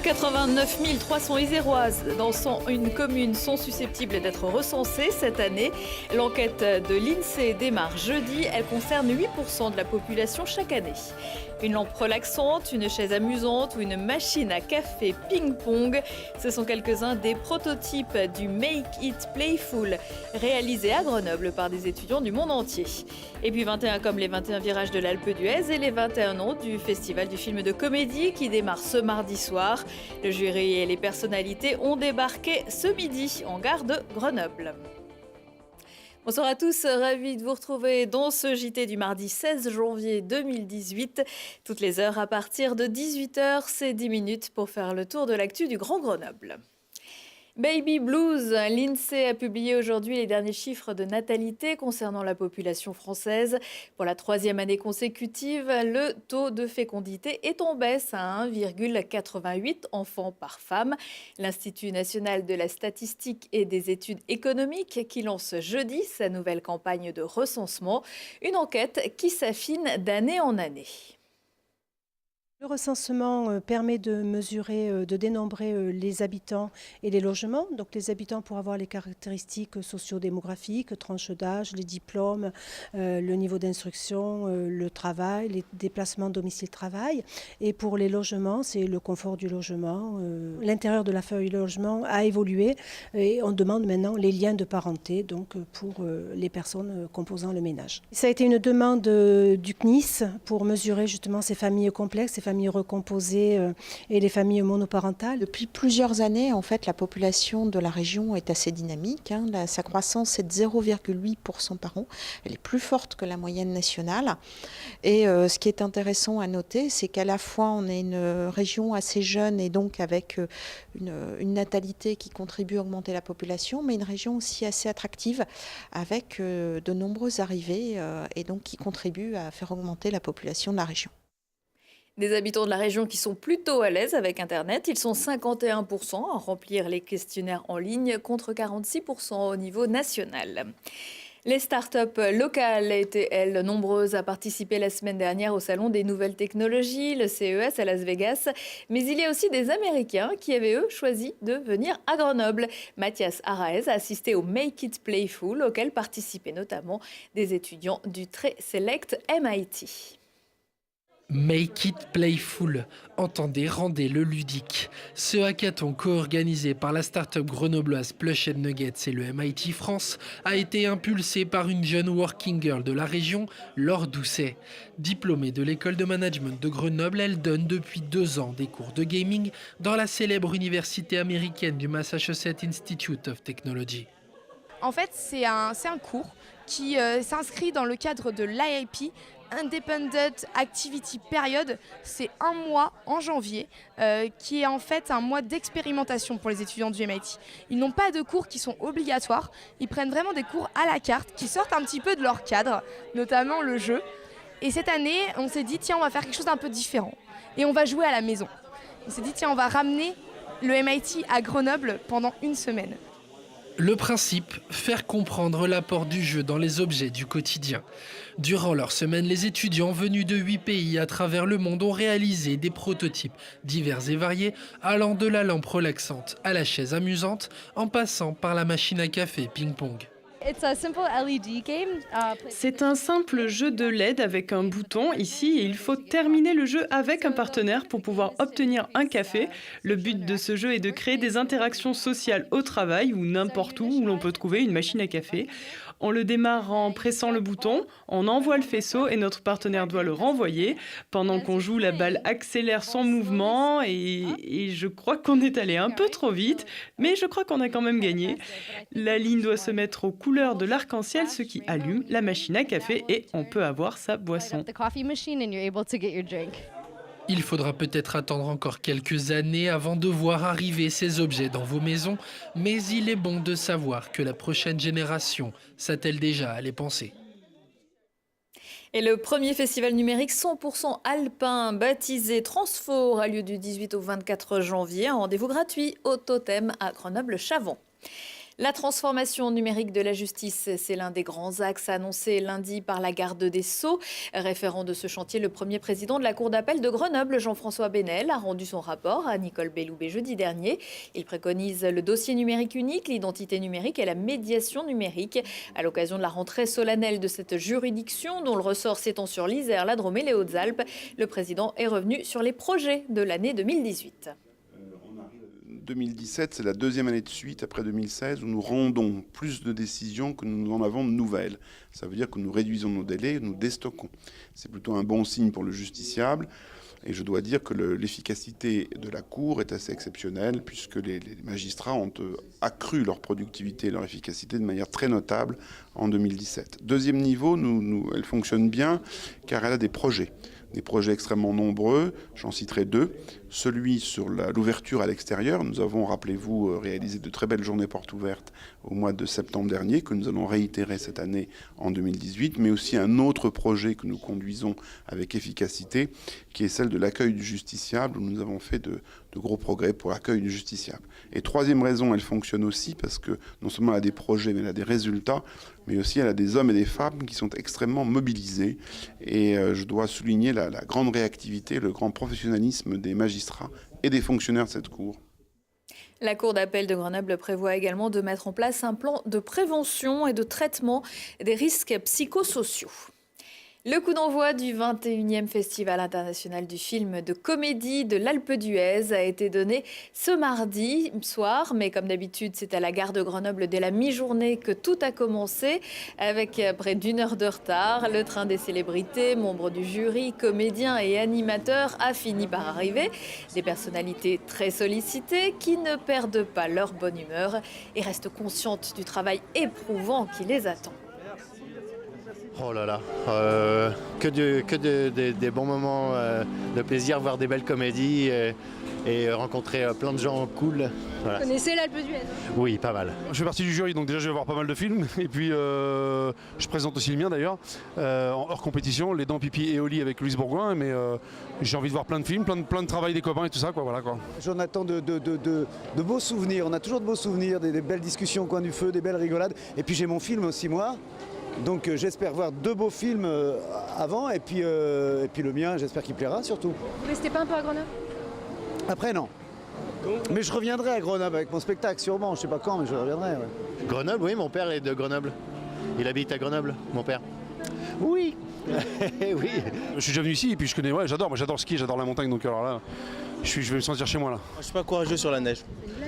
189 300 Iséroises dans une commune sont susceptibles d'être recensées cette année. L'enquête de l'INSEE démarre jeudi. Elle concerne 8% de la population chaque année. Une lampe relaxante, une chaise amusante ou une machine à café ping-pong. Ce sont quelques-uns des prototypes du Make It Playful réalisés à Grenoble par des étudiants du monde entier. Et puis 21 comme les 21 virages de l'Alpe d'Huez et les 21 noms du Festival du film de comédie qui démarre ce mardi soir. Le jury et les personnalités ont débarqué ce midi en gare de Grenoble. Bonsoir à tous, ravi de vous retrouver dans ce JT du mardi 16 janvier 2018. Toutes les heures à partir de 18h, c'est 10 minutes pour faire le tour de l'actu du Grand Grenoble. Baby Blues, l'INSEE a publié aujourd'hui les derniers chiffres de natalité concernant la population française. Pour la troisième année consécutive, le taux de fécondité est en baisse à 1,88 enfants par femme. L'Institut national de la statistique et des études économiques qui lance jeudi sa nouvelle campagne de recensement, une enquête qui s'affine d'année en année. Le recensement permet de mesurer, de dénombrer les habitants et les logements. Donc les habitants pour avoir les caractéristiques socio-démographiques, tranche d'âge, les diplômes, le niveau d'instruction, le travail, les déplacements domicile-travail. Et pour les logements, c'est le confort du logement. L'intérieur de la feuille logement a évolué et on demande maintenant les liens de parenté donc pour les personnes composant le ménage. Ça a été une demande du CNIS pour mesurer justement ces familles complexes, ces familles recomposées et les familles monoparentales. Depuis plusieurs années, en fait, la population de la région est assez dynamique. Sa croissance est de 0,8% par an. Elle est plus forte que la moyenne nationale. Et ce qui est intéressant à noter, c'est qu'à la fois, on est une région assez jeune et donc avec une natalité qui contribue à augmenter la population, mais une région aussi assez attractive avec de nombreuses arrivées et donc qui contribuent à faire augmenter la population de la région. Des habitants de la région qui sont plutôt à l'aise avec Internet. Ils sont 51% à remplir les questionnaires en ligne contre 46% au niveau national. Les startups locales étaient, elles, nombreuses à participer la semaine dernière au Salon des Nouvelles Technologies, le CES à Las Vegas. Mais il y a aussi des Américains qui avaient, eux, choisi de venir à Grenoble. Mathias Araez a assisté au Make It Playful, auquel participaient notamment des étudiants du très select MIT. Make It Playful, entendez, rendez-le ludique. Ce hackathon co-organisé par la start-up grenobloise Plush & Nuggets et le MIT France a été impulsé par une jeune working girl de la région, Laure Doucet. Diplômée de l'école de management de Grenoble, elle donne depuis 2 ans des cours de gaming dans la célèbre université américaine du Massachusetts Institute of Technology. En fait, c'est un cours qui s'inscrit dans le cadre de l'IAP, Independent Activity Period. C'est un mois en janvier qui est en fait un mois d'expérimentation pour les étudiants du MIT. Ils n'ont pas de cours qui sont obligatoires, ils prennent vraiment des cours à la carte qui sortent un petit peu de leur cadre, notamment le jeu. Et cette année, on s'est dit tiens, on va faire quelque chose d'un peu différent et on va jouer à la maison. On s'est dit tiens, on va ramener le MIT à Grenoble pendant une semaine. Le principe, faire comprendre l'apport du jeu dans les objets du quotidien. Durant leur semaine, les étudiants venus de 8 pays à travers le monde ont réalisé des prototypes divers et variés, allant de la lampe relaxante à la chaise amusante, en passant par la machine à café ping-pong. C'est un simple jeu de LED avec un bouton ici et il faut terminer le jeu avec un partenaire pour pouvoir obtenir un café. Le but de ce jeu est de créer des interactions sociales au travail ou n'importe où l'on peut trouver une machine à café. On le démarre en pressant le bouton, on envoie le faisceau et notre partenaire doit le renvoyer. Pendant qu'on joue, la balle accélère son mouvement et je crois qu'on est allé un peu trop vite, mais je crois qu'on a quand même gagné. La ligne doit se mettre aux couleurs de l'arc-en-ciel, ce qui allume la machine à café et on peut avoir sa boisson. Il faudra peut-être attendre encore quelques années avant de voir arriver ces objets dans vos maisons, mais il est bon de savoir que la prochaine génération s'attelle déjà à les penser. Et le premier festival numérique 100% alpin, baptisé Transfo, aura lieu du 18 au 24 janvier. Un rendez-vous gratuit au Totem à Grenoble-Chavant. La transformation numérique de la justice, c'est l'un des grands axes annoncés lundi par la garde des Sceaux. Référent de ce chantier, le premier président de la Cour d'appel de Grenoble, Jean-François Benel, a rendu son rapport à Nicole Belloubet jeudi dernier. Il préconise le dossier numérique unique, l'identité numérique et la médiation numérique. À l'occasion de la rentrée solennelle de cette juridiction, dont le ressort s'étend sur l'Isère, la Drôme et les Hautes-Alpes, le président est revenu sur les projets de l'année 2018. 2017, c'est la deuxième année de suite, après 2016, où nous rendons plus de décisions que nous en avons de nouvelles. Ça veut dire que nous réduisons nos délais, nous déstockons. C'est plutôt un bon signe pour le justiciable. Et je dois dire que l'efficacité de la Cour est assez exceptionnelle, puisque les magistrats ont accru leur productivité et leur efficacité de manière très notable en 2017. Deuxième niveau, elle fonctionne bien, car elle a des projets extrêmement nombreux, j'en citerai deux. Celui sur l'ouverture à l'extérieur, nous avons, rappelez-vous, réalisé de très belles journées portes ouvertes au mois de septembre dernier, que nous allons réitérer cette année en 2018, mais aussi un autre projet que nous conduisons avec efficacité, qui est celle de l'accueil du justiciable, où nous avons fait de gros progrès pour l'accueil du justiciable. Et troisième raison, elle fonctionne aussi parce que non seulement elle a des projets, mais elle a des résultats, mais aussi elle a des hommes et des femmes qui sont extrêmement mobilisés. Et je dois souligner la grande réactivité, le grand professionnalisme des magistrats et des fonctionnaires de cette Cour. La Cour d'appel de Grenoble prévoit également de mettre en place un plan de prévention et de traitement des risques psychosociaux. Le coup d'envoi du 21e Festival international du film de comédie de l'Alpe d'Huez a été donné ce mardi soir. Mais comme d'habitude, c'est à la gare de Grenoble dès la mi-journée que tout a commencé. Avec près d'une heure de retard, le train des célébrités, membres du jury, comédiens et animateurs a fini par arriver. Des personnalités très sollicitées qui ne perdent pas leur bonne humeur et restent conscientes du travail éprouvant qui les attend. Oh là là, que des bons moments de plaisir, voir des belles comédies et rencontrer plein de gens cool. Voilà. Vous connaissez l'Alpe d'Huez? Oui, pas mal. Je fais partie du jury, donc déjà je vais voir pas mal de films. Et puis je présente aussi le mien d'ailleurs, en hors compétition, Les Dents, Pipi et Oli avec Louise Bourgoin. Mais j'ai envie de voir plein de films, plein de travail des copains et tout ça, quoi. Voilà, quoi. J'en attends de beaux souvenirs. On a toujours de beaux souvenirs, des belles discussions au coin du feu, des belles rigolades. Et puis j'ai mon film aussi, moi. Donc j'espère voir deux beaux films avant et puis le mien, j'espère qu'il plaira surtout. Vous restez pas un peu à Grenoble? Après non. Mais je reviendrai à Grenoble avec mon spectacle sûrement, je sais pas quand mais je reviendrai. Ouais. Grenoble, oui, mon père est de Grenoble. Il habite à Grenoble, mon père. Oui. Oui. Je suis déjà venu ici et puis je connais, ouais, j'adore le ski, j'adore la montagne, donc alors là, je vais me sentir chez moi là. Je suis pas courageux sur la neige.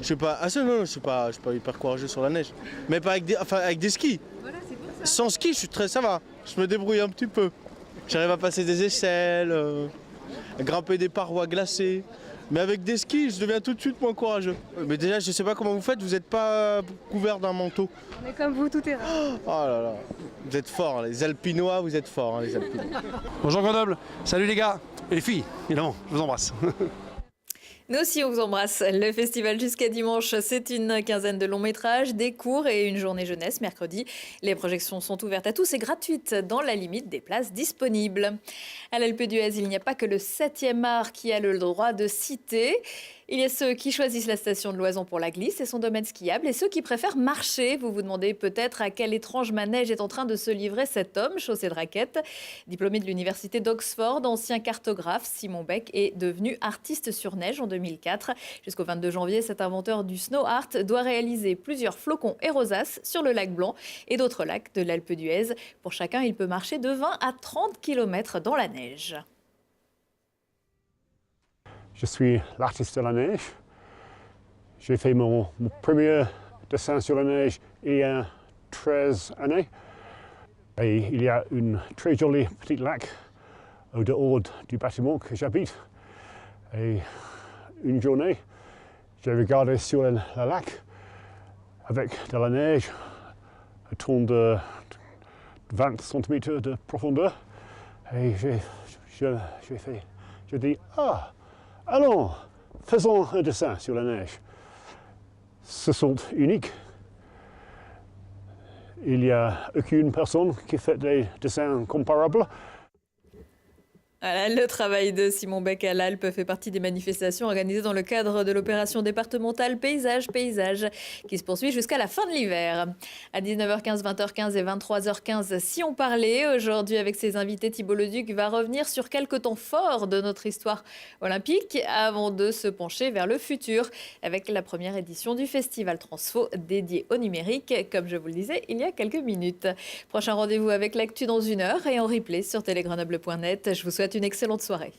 Je suis pas, non, je suis pas hyper courageux sur la neige. Mais pas avec des skis. Voilà, c'est pour ça. Sans ski, ça va. Je me débrouille un petit peu. J'arrive à passer des échelles, à grimper des parois glacées. Mais avec des skis, je deviens tout de suite moins courageux. Mais déjà, je sais pas comment vous faites, vous n'êtes pas couvert d'un manteau. On est comme vous, tout terrain. Oh là là, vous êtes forts, les Alpinois, vous êtes forts, hein, les Alpinois. Bonjour Grenoble, salut les gars et les filles, évidemment, je vous embrasse. Nous aussi, on vous embrasse. Le festival jusqu'à dimanche, c'est une quinzaine de longs métrages, des cours et une journée jeunesse mercredi. Les projections sont ouvertes à tous et gratuites dans la limite des places disponibles. À l'Alpe d'Huez, il n'y a pas que le 7e art qui a le droit de citer. Il y a ceux qui choisissent la station de Loison pour la glisse et son domaine skiable et ceux qui préfèrent marcher. Vous vous demandez peut-être à quel étrange manège est en train de se livrer cet homme chaussé de raquettes. Diplômé de l'université d'Oxford, ancien cartographe, Simon Beck est devenu artiste sur neige en 2004. Jusqu'au 22 janvier, cet inventeur du snow art doit réaliser plusieurs flocons et rosaces sur le lac Blanc et d'autres lacs de l'Alpe d'Huez. Pour chacun, il peut marcher de 20 à 30 km dans la neige. Je suis l'artiste de la neige. J'ai fait mon premier dessin sur la neige il y a 13 années. Et il y a une très jolie petite lac au dehors du bâtiment que j'habite. Et une journée, j'ai regardé sur le lac avec de la neige autour de 20 cm de profondeur. Et j'ai dit, ah! Allons, faisons un dessin sur la neige. Ce sont uniques. Il n'y a aucune personne qui fait des dessins comparables. Voilà, le travail de Simon Beck à l'Alpe fait partie des manifestations organisées dans le cadre de l'opération départementale Paysage qui se poursuit jusqu'à la fin de l'hiver. À 19h15, 20h15 et 23h15, si on parlait aujourd'hui avec ses invités, Thibault Leduc va revenir sur quelques temps forts de notre histoire olympique avant de se pencher vers le futur avec la première édition du Festival Transfo dédié au numérique, comme je vous le disais il y a quelques minutes. Prochain rendez-vous avec l'actu dans 1 heure et en replay sur télégrenoble.net. Je vous souhaite une excellente soirée.